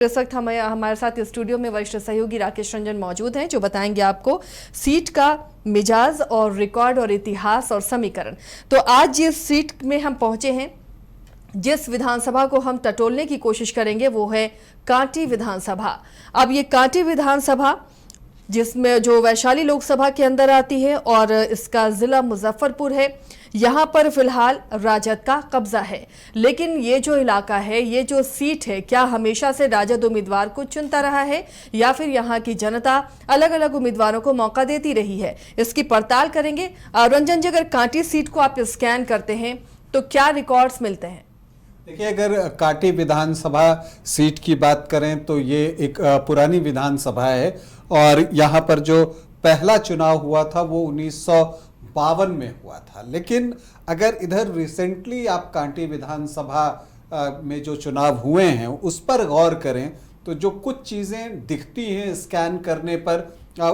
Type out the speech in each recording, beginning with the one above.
इस वक्त हमारे साथ स्टूडियो में वरिष्ठ सहयोगी राकेश रंजन मौजूद हैं, जो बताएंगे आपको सीट का मिजाज और रिकॉर्ड और इतिहास और समीकरण। तो आज जिस सीट में हम पहुंचे हैं, जिस विधानसभा को हम टटोलने की कोशिश करेंगे, वो है कांटी विधानसभा। अब ये कांटी विधानसभा जिसमें जो वैशाली लोकसभा के अंदर आती है और इसका जिला मुजफ्फरपुर है, यहाँ पर फिलहाल राजद का कब्जा है। लेकिन ये जो इलाका है, ये जो सीट है, क्या हमेशा से राजद उम्मीदवार को चुनता रहा है या फिर यहाँ की जनता अलग अलग उम्मीदवारों को मौका देती रही है, इसकी पड़ताल करेंगे। रंजन जी, अगर कांटी सीट को आप स्कैन करते हैं तो क्या रिकॉर्ड्स मिलते हैं? देखिए, अगर कांटी विधानसभा सीट की बात करें तो ये एक पुरानी विधानसभा है और यहाँ पर जो पहला चुनाव हुआ था वो 1952 में हुआ था। लेकिन अगर इधर रिसेंटली आप कांटी विधानसभा में जो चुनाव हुए हैं उस पर गौर करें तो जो कुछ चीज़ें दिखती हैं स्कैन करने पर,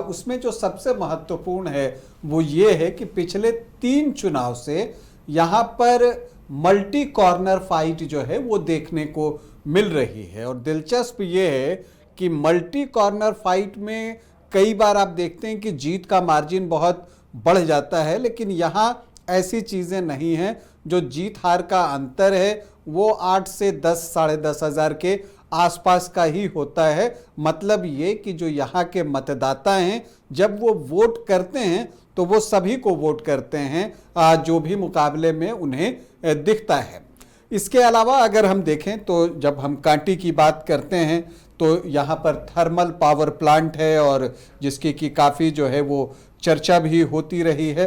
उसमें जो सबसे महत्वपूर्ण है वो ये है कि पिछले 3 चुनाव से यहाँ पर मल्टी कॉर्नर फाइट जो है वो देखने को मिल रही है। और दिलचस्प ये है कि मल्टी कॉर्नर फाइट में कई बार आप देखते हैं कि जीत का मार्जिन बहुत बढ़ जाता है, लेकिन यहाँ ऐसी चीज़ें नहीं हैं। जो जीत हार का अंतर है वो 8 से 10, साढ़े 10 हज़ार के आसपास का ही होता है। मतलब ये कि जो यहाँ के मतदाता हैं, जब वो वोट करते हैं तो वो सभी को वोट करते हैं जो भी मुकाबले में उन्हें दिखता है। इसके अलावा अगर हम देखें तो जब हम कांटी की बात करते हैं तो यहाँ पर थर्मल पावर प्लांट है और जिसकी कि काफ़ी जो है वो चर्चा भी होती रही है।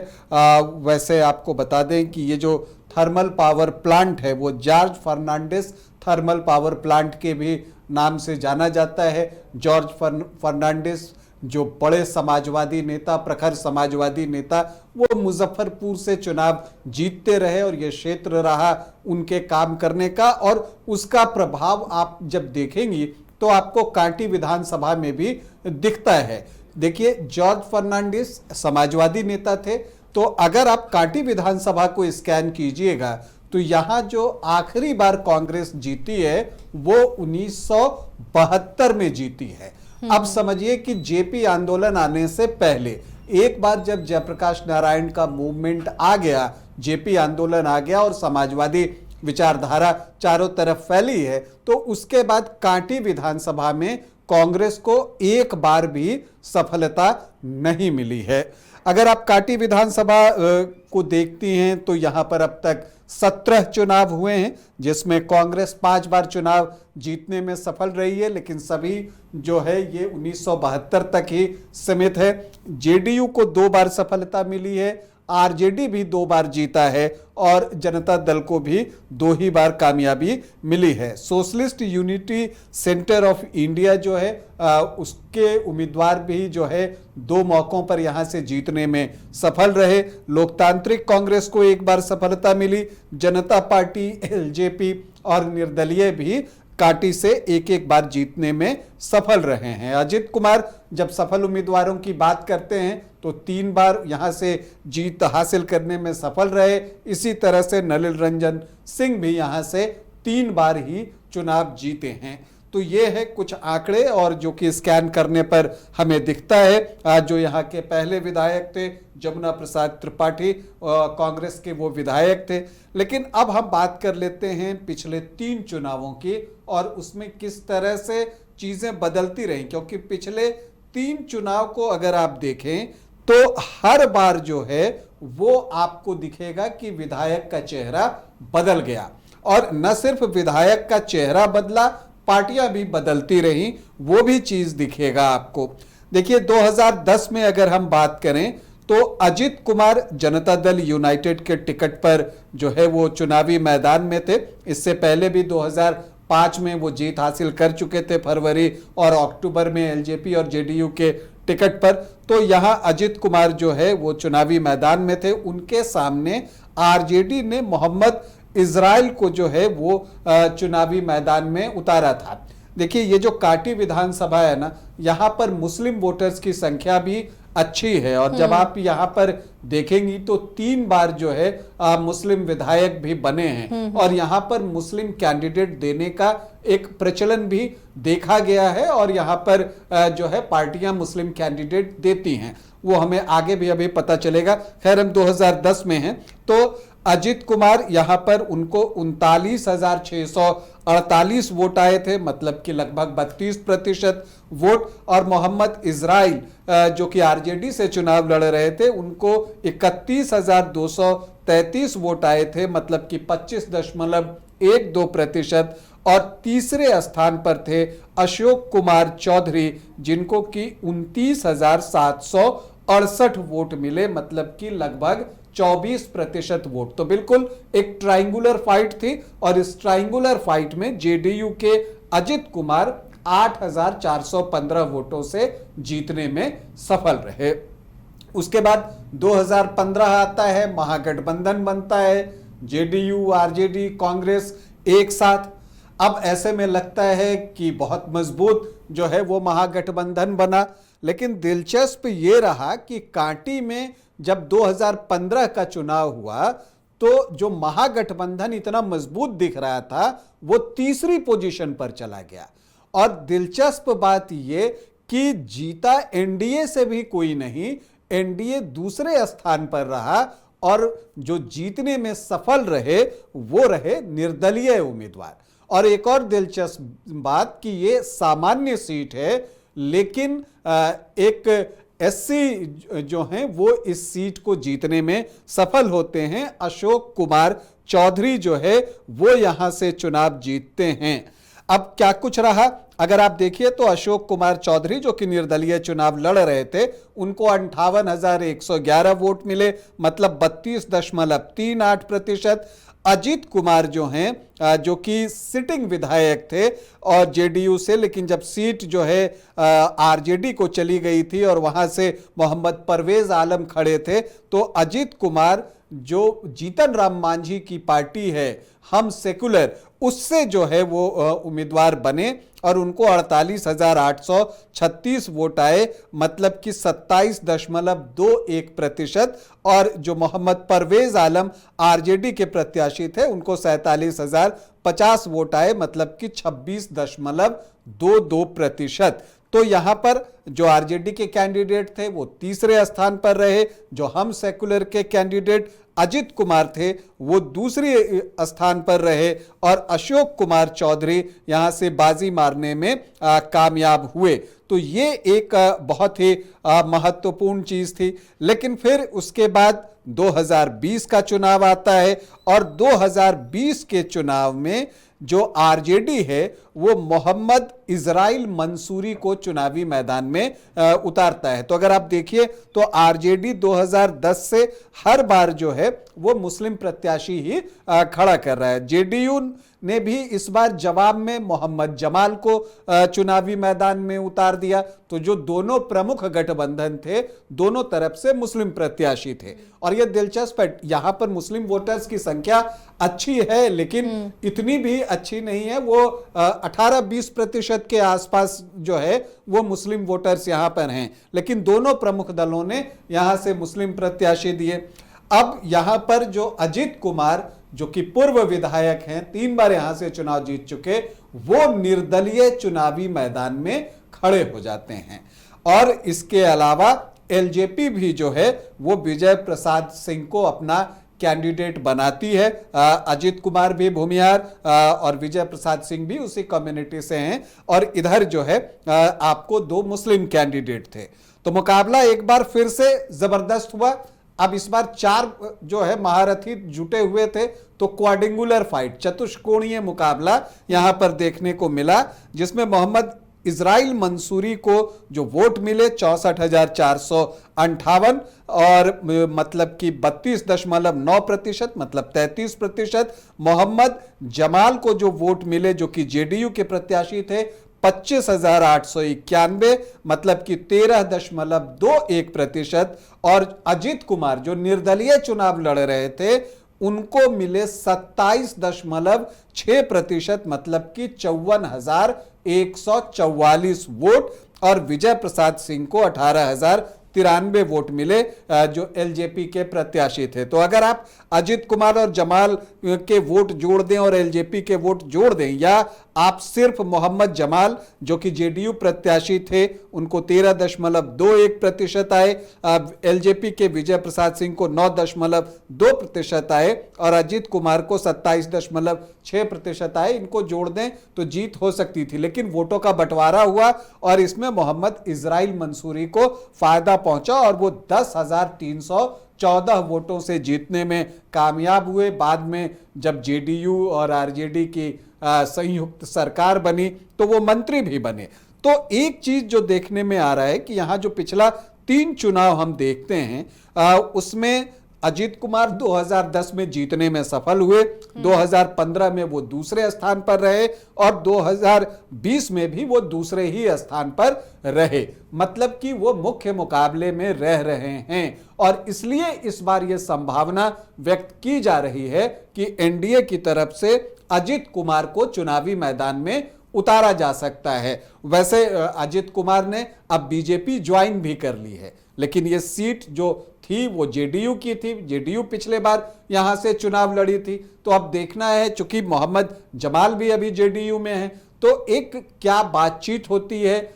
वैसे आपको बता दें कि ये जो थर्मल पावर प्लांट है वो George Fernandes thermal power plant के भी नाम से जाना जाता है। जॉर्ज फर्नांडिस जो बड़े समाजवादी नेता, प्रखर समाजवादी नेता, वो मुजफ्फरपुर से चुनाव जीतते रहे और ये क्षेत्र रहा उनके काम करने का, और उसका प्रभाव आप जब देखेंगी तो आपको कांटी विधानसभा में भी दिखता है। देखिए, जॉर्ज फर्नांडिस समाजवादी नेता थे, तो अगर आप कांटी विधानसभा को स्कैन कीजिएगा तो यहाँ जो आखिरी बार कांग्रेस जीती है वो 1972 में जीती है। अब समझिए कि जेपी आंदोलन आने से पहले एक बार जब जयप्रकाश नारायण का मूवमेंट आ गया, जेपी आंदोलन आ गया और समाजवादी विचारधारा चारों तरफ फैली है, तो उसके बाद कांटी विधानसभा में कांग्रेस को एक बार भी सफलता नहीं मिली है। अगर आप कांटी विधानसभा को देखती हैं तो यहाँ पर अब तक 17 चुनाव हुए हैं, जिसमें कांग्रेस 5 बार चुनाव जीतने में सफल रही है, लेकिन सभी जो है ये 1972 तक ही सीमित है। जेडीयू को 2 बार सफलता मिली है, आरजेडी भी 2 बार जीता है और जनता दल को भी 2 ही बार कामयाबी मिली है। Socialist unity centre of India जो है उसके उम्मीदवार भी जो है 2 मौकों पर यहां से जीतने में सफल रहे। लोकतांत्रिक कांग्रेस को 1 बार सफलता मिली। जनता पार्टी, एलजेपी और निर्दलीय भी कांटी से 1-1 बार जीतने में सफल रहे हैं। अजित कुमार जब सफल उम्मीदवारों की बात करते हैं तो 3 बार यहां से जीत हासिल करने में सफल रहे। इसी तरह से नलिन रंजन सिंह भी यहां से 3 बार ही चुनाव जीते हैं। तो ये है कुछ आंकड़े और जो कि स्कैन करने पर हमें दिखता है। आज जो यहाँ के पहले विधायक थे जमुना प्रसाद त्रिपाठी, कांग्रेस के वो विधायक थे। लेकिन अब हम बात कर लेते हैं पिछले 3 चुनावों की और उसमें किस तरह से चीजें बदलती रही, क्योंकि पिछले 3 चुनाव को अगर आप देखें तो हर बार जो है वो आपको दिखेगा कि विधायक का चेहरा बदल गया, और न सिर्फ विधायक का चेहरा बदला, पार्टियां भी बदलती रही, वो भी चीज दिखेगा आपको। देखिए, 2010 में अगर हम बात करें तो अजित कुमार जनता दल यूनाइटेड के टिकट पर जो है वो चुनावी मैदान में थे। इससे पहले भी 2005 में वो जीत हासिल कर चुके थे, फरवरी और अक्टूबर में एलजेपी और जेडीयू के टिकट पर। तो यहां अजित कुमार जो है वो चुनावी मैदान में थे। उनके सामने आरजेडी ने मोहम्मद इजराइल को जो है वो चुनावी मैदान में उतारा था। देखिए, ये जो कांटी विधानसभा है ना, यहाँ पर मुस्लिम वोटर्स की संख्या भी अच्छी है। और जब आप यहाँ पर देखेंगी तो 3 बार जो है मुस्लिम विधायक भी बने हैं और यहाँ पर मुस्लिम कैंडिडेट देने का एक प्रचलन भी देखा गया है और यहाँ पर जो है पार्टियां मुस्लिम कैंडिडेट देती हैं, वो हमें आगे भी अभी पता चलेगा। खैर हम 2010 में हैं। तो अजित कुमार यहाँ पर उनको 39,648 वोट आए थे, मतलब कि लगभग 32% वोट। और मोहम्मद इजराइल जो कि आरजेडी से चुनाव लड़ रहे थे, उनको 31,233 वोट आए थे, मतलब कि 25.12%। और तीसरे स्थान पर थे अशोक कुमार चौधरी, जिनको कि 29,768 वोट मिले, मतलब कि लगभग 24% वोट। तो बिल्कुल एक ट्रायंगुलर फाइट थी और इस ट्रायंगुलर फाइट में जेडीयू के अजित कुमार 8,415 वोटों से जीतने में सफल रहे। उसके बाद 2015 आता है, महागठबंधन बनता है, जेडीयू आरजेडी कांग्रेस एक साथ। अब ऐसे में लगता है कि बहुत मजबूत जो है वो महागठबंधन बना, लेकिन दिलचस्प ये रहा कि कांटी में जब 2015 का चुनाव हुआ तो जो महागठबंधन इतना मजबूत दिख रहा था वो तीसरी पोजीशन पर चला गया। और दिलचस्प बात ये कि जीता एनडीए से भी कोई नहीं, एनडीए दूसरे स्थान पर रहा और जो जीतने में सफल रहे वो रहे निर्दलीय उम्मीदवार। और एक और दिलचस्प बात कि ये सामान्य सीट है, लेकिन एक एससी जो हैं वो इस सीट को जीतने में सफल होते हैं। अशोक कुमार चौधरी जो है वो यहां से चुनाव जीतते हैं। अब क्या कुछ रहा, अगर आप देखिए तो अशोक कुमार चौधरी जो कि निर्दलीय चुनाव लड़ रहे थे, उनको 58,111 वोट मिले, मतलब 32.38%। अजित कुमार जो हैं जो कि सिटिंग विधायक थे और जेडीयू से, लेकिन जब सीट जो है आरजेडी को चली गई थी और वहां से मोहम्मद परवेज आलम खड़े थे, तो अजित कुमार जो जीतन राम मांझी की पार्टी है हम सेकुलर, उससे जो है वो उम्मीदवार बने और उनको 48,836 वोट आए, मतलब कि 27.21%। और जो मोहम्मद परवेज आलम आरजेडी के प्रत्याशी थे, उनको 47,050 वोट आए, मतलब कि 26.22%। तो यहां पर जो आरजेडी के कैंडिडेट थे वो तीसरे स्थान पर रहे, जो हम सेकुलर के कैंडिडेट अजित कुमार थे वो दूसरे स्थान पर रहे और अशोक कुमार चौधरी यहां से बाजी मारने में कामयाब हुए। तो ये एक बहुत ही महत्वपूर्ण चीज थी। लेकिन फिर उसके बाद 2020 का चुनाव आता है और 2020 के चुनाव में जो आरजेडी है वो मोहम्मद इजराइल मंसूरी को चुनावी मैदान में उतारता है। तो अगर आप देखिए तो आरजेडी 2010 से हर बार जो है वो मुस्लिम प्रत्याशी ही खड़ा कर रहा है। जेडीयू ने भी इस बार जवाब में मोहम्मद जमाल को चुनावी मैदान में उतार दिया। तो जो दोनों प्रमुख गठबंधन थे, दोनों तरफ से मुस्लिम प्रत्याशी थे। और यह दिलचस्प है, यहां पर मुस्लिम वोटर्स की संख्या अच्छी है, लेकिन इतनी भी अच्छी नहीं है। वो 18-20% के आसपास जो है वो मुस्लिम वोटर्स यहां पर हैं, लेकिन दोनों प्रमुख दलों ने यहां से मुस्लिम प्रत्याशी दिए। अब यहां पर जो अजित कुमार जो कि पूर्व विधायक हैं, 3 बार यहां से चुनाव जीत चुके, वो निर्दलीय चुनावी मैदान में खड़े हो जाते हैं। और इसके अलावा एलजेपी भी जो है वो विजय प्रसाद सिंह को अपना कैंडिडेट बनाती है। अजित कुमार भी भूमिहार और विजय प्रसाद सिंह भी उसी कम्युनिटी से हैं। और इधर जो है आपको 2 मुस्लिम कैंडिडेट थे। तो मुकाबला एक बार फिर से जबरदस्त हुआ। अब इस बार 4 जो है महारथी जुटे हुए थे, तो क्वाड्रिंगुलर फाइट, चतुष्कोणीय मुकाबला यहां पर देखने को मिला, जिसमें मोहम्मद इजराइल मंसूरी को जो वोट मिले 64,458 और मतलब कि 32.9%, मतलब 33%। मोहम्मद जमाल को जो वोट मिले जो कि जेडीयू के प्रत्याशी थे 25,891, मतलब कि 13.21%। और अजित कुमार जो निर्दलीय चुनाव लड़ रहे थे उनको मिले 27.6%, मतलब कि 54,144 वोट। और विजय प्रसाद सिंह को 93 वोट मिले जो एलजेपी के प्रत्याशी थे। तो अगर आप अजित कुमार और जमाल के वोट जोड़ दें और एलजेपी के वोट जोड़ दें, या आप सिर्फ मोहम्मद जमाल जो कि जेडीयू प्रत्याशी थे उनको 13.21% आए, एलजेपी के विजय प्रसाद सिंह को 9.2% आए और अजित कुमार को 27.6% आए, इनको जोड़ दें तो जीत हो सकती थी। लेकिन वोटों का बंटवारा हुआ और इसमें मोहम्मद इजराइल मंसूरी को फायदा पहुंचा और वो 10,314 वोटों से जीतने में कामयाब हुए। बाद में जब जेडीयू और आरजेडी की संयुक्त सरकार बनी तो वो मंत्री भी बने। तो एक चीज जो देखने में आ रहा है कि यहां जो पिछला 3 चुनाव हम देखते हैं उसमें अजित कुमार 2010 में जीतने में सफल हुए, 2015 में वो दूसरे स्थान पर रहे और 2020 में भी वो दूसरे ही स्थान पर रहे। मतलब कि वो मुख्य मुकाबले में रह रहे हैं और इसलिए इस बार ये संभावना व्यक्त की जा रही है कि एनडीए की तरफ से अजित कुमार को चुनावी मैदान में उतारा जा सकता है। वैसे अजित कुमार ने अब बीजेपी ज्वाइन भी कर ली है, लेकिन ये सीट जो थी वो जेडीयू की थी। जेडीयू पिछले बार यहां से चुनाव लड़ी थी। तो अब देखना है, चूंकि मोहम्मद जमाल भी अभी जेडीयू में है, तो एक क्या बातचीत होती है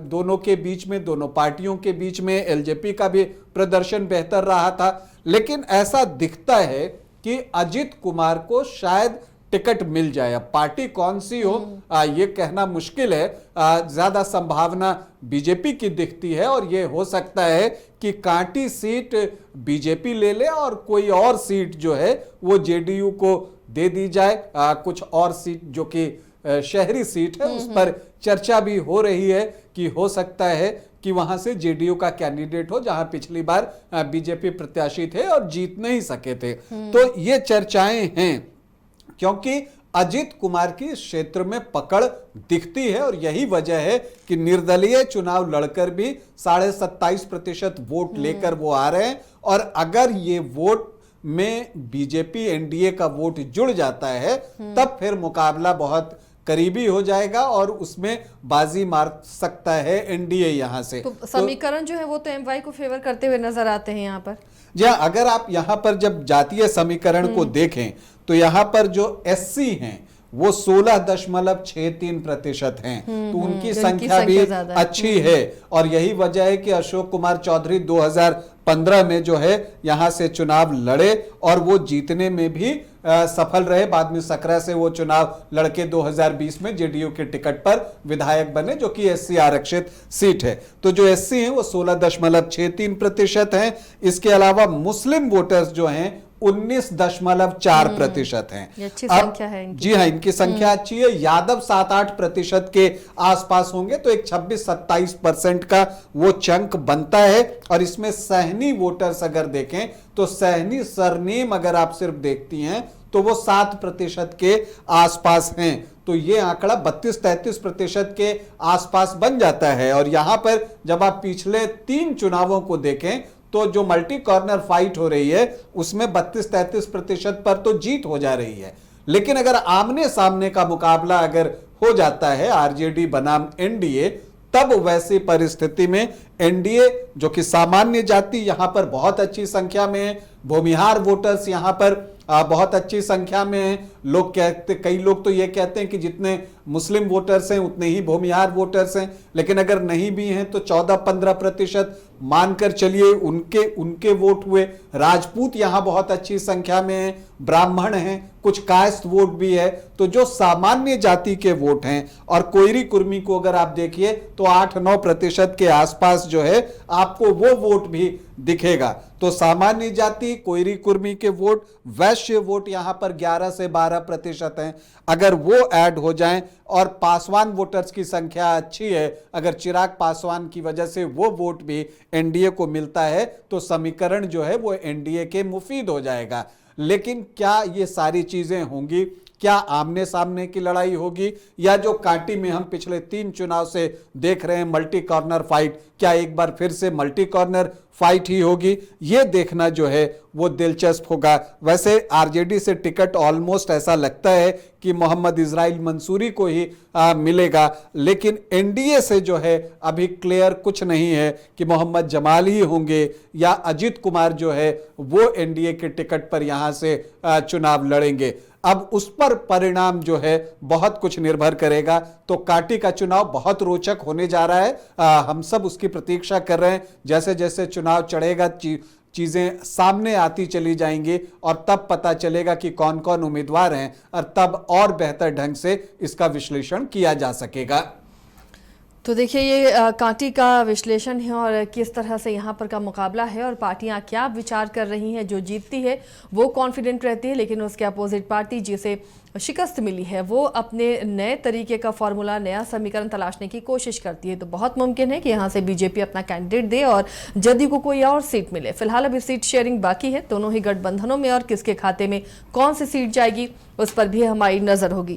दोनों के बीच में, दोनों पार्टियों के बीच में। एलजेपी का भी प्रदर्शन बेहतर रहा था, लेकिन ऐसा दिखता है कि अजित कुमार को शायद टिकट मिल जाए। अब पार्टी कौन सी हो ये कहना मुश्किल है, ज्यादा संभावना बीजेपी की दिखती है और ये हो सकता है कि कांटी सीट बीजेपी ले ले और कोई और सीट जो है वो जेडीयू को दे दी जाए। कुछ और सीट जो कि शहरी सीट है उस पर चर्चा भी हो रही है कि हो सकता है कि वहां से जेडीयू का कैंडिडेट हो, जहां पिछली बार बीजेपी प्रत्याशी थे और जीत नहीं सके थे। तो ये चर्चाएं हैं क्योंकि अजित कुमार की क्षेत्र में पकड़ दिखती है और यही वजह है कि निर्दलीय चुनाव लड़कर भी 27.5% वोट लेकर वो आ रहे हैं। और अगर ये वोट में बीजेपी एनडीए का वोट जुड़ जाता है तब फिर मुकाबला बहुत करीबी हो जाएगा और उसमें बाजी मार सकता है एनडीए यहां से। तो समीकरण जो है वो तो एमवाई को फेवर करते हुए नजर आते हैं यहाँ पर। जी, अगर आप यहां पर जब जातीय समीकरण को देखें तो यहां पर जो एससी हैं वो 16.63% हैं, तो उनकी संख्या भी अच्छी है। और यही वजह है कि अशोक कुमार चौधरी 2015 में जो है यहां से चुनाव लड़े और वो जीतने में भी सफल रहे। बाद में सकरा से वो चुनाव लड़के 2020 में जेडीयू के टिकट पर विधायक बने, जो कि एससी आरक्षित सीट है। तो जो एससी हैं वो 16.63% हैं। इसके अलावा मुस्लिम वोटर्स जो हैं 19.4% हैं। अच्छी संख्या है इनकी। जी हाँ, इनकी संख्या अच्छी है। यादव 7-8% के आसपास होंगे, तो एक 26-27% का वो चंक बनता है। और इसमें सहनी वोटर्स अगर देखें तो सहनी सरनेम अगर आप सिर्फ देखती हैं तो वो 7% के आसपास हैं। तो ये आंकड़ा 32-33% के आसपास बन जाता है। और यहां पर जब आप पिछले 3 चुनावों को देखें तो जो मल्टी कॉर्नर फाइट हो रही है उसमें 32-33% पर तो जीत हो जा रही है। लेकिन अगर आमने सामने का मुकाबला अगर हो जाता है आरजेडी बनाम एनडीए, तब वैसी परिस्थिति में एनडीए जो कि सामान्य जाति यहां पर बहुत अच्छी संख्या में है, भूमिहार वोटर्स यहां पर बहुत अच्छी संख्या में है। कई लोग तो ये कहते हैं कि जितने मुस्लिम वोटर्स हैं उतने ही भूमिहार वोटर्स हैं, लेकिन अगर नहीं भी हैं तो 14-15% मानकर चलिए उनके वोट हुए। राजपूत यहां बहुत अच्छी संख्या में है, ब्राह्मण हैं, कुछ कायस्थ वोट भी है। तो जो सामान्य जाति के वोट हैं और कोयरी कुर्मी को अगर आप देखिए तो 8-9% के आसपास जो है आपको वो वोट भी दिखेगा। तो सामान्य जाति, कोयरी कुर्मी के वोट, वैश्य वोट यहां पर 11 से 12% हैं। अगर वो ऐड हो जाएं और पासवान वोटर्स की संख्या अच्छी है, अगर चिराग पासवान की वजह से वो वोट भी एनडीए को मिलता है तो समीकरण जो है वो एनडीए के मुफीद हो जाएगा। लेकिन क्या ये सारी चीजें होंगी? क्या आमने सामने की लड़ाई होगी या जो कांटी में हम पिछले 3 चुनाव से देख रहे हैं मल्टी कॉर्नर फाइट, क्या एक बार फिर से मल्टी कॉर्नर फाइट ही होगी, ये देखना जो है वो दिलचस्प होगा। वैसे आरजेडी से टिकट ऑलमोस्ट ऐसा लगता है कि मोहम्मद इस्राइल मंसूरी को ही मिलेगा, लेकिन एनडीए से जो है अभी क्लियर कुछ नहीं है कि मोहम्मद जमाल ही होंगे या अजित कुमार जो है वो एनडीए के टिकट पर यहां से चुनाव लड़ेंगे। अब उस पर परिणाम जो है बहुत कुछ निर्भर करेगा। तो कांटी का चुनाव बहुत रोचक होने जा रहा है, हम सब उसकी प्रतीक्षा कर रहे हैं। जैसे जैसे चुनाव चढ़ेगा चीजें सामने आती चली जाएंगी और तब पता चलेगा कि कौन कौन उम्मीदवार हैं और तब और बेहतर ढंग से इसका विश्लेषण किया जा सकेगा। तो देखिए ये कांटी का विश्लेषण है और किस तरह से यहाँ पर का मुकाबला है और पार्टियां क्या विचार कर रही हैं। जो जीतती है वो कॉन्फिडेंट रहती है, लेकिन उसके अपोजिट पार्टी जिसे शिकस्त मिली है वो अपने नए तरीके का फॉर्मूला, नया समीकरण तलाशने की कोशिश करती है। तो बहुत मुमकिन है कि यहाँ से बीजेपी अपना कैंडिडेट दे और जदयू को कोई और सीट मिले। फिलहाल अभी सीट शेयरिंग बाकी है दोनों ही गठबंधनों में और किसके खाते में कौन सी सीट जाएगी उस पर भी हमारी नजर होगी।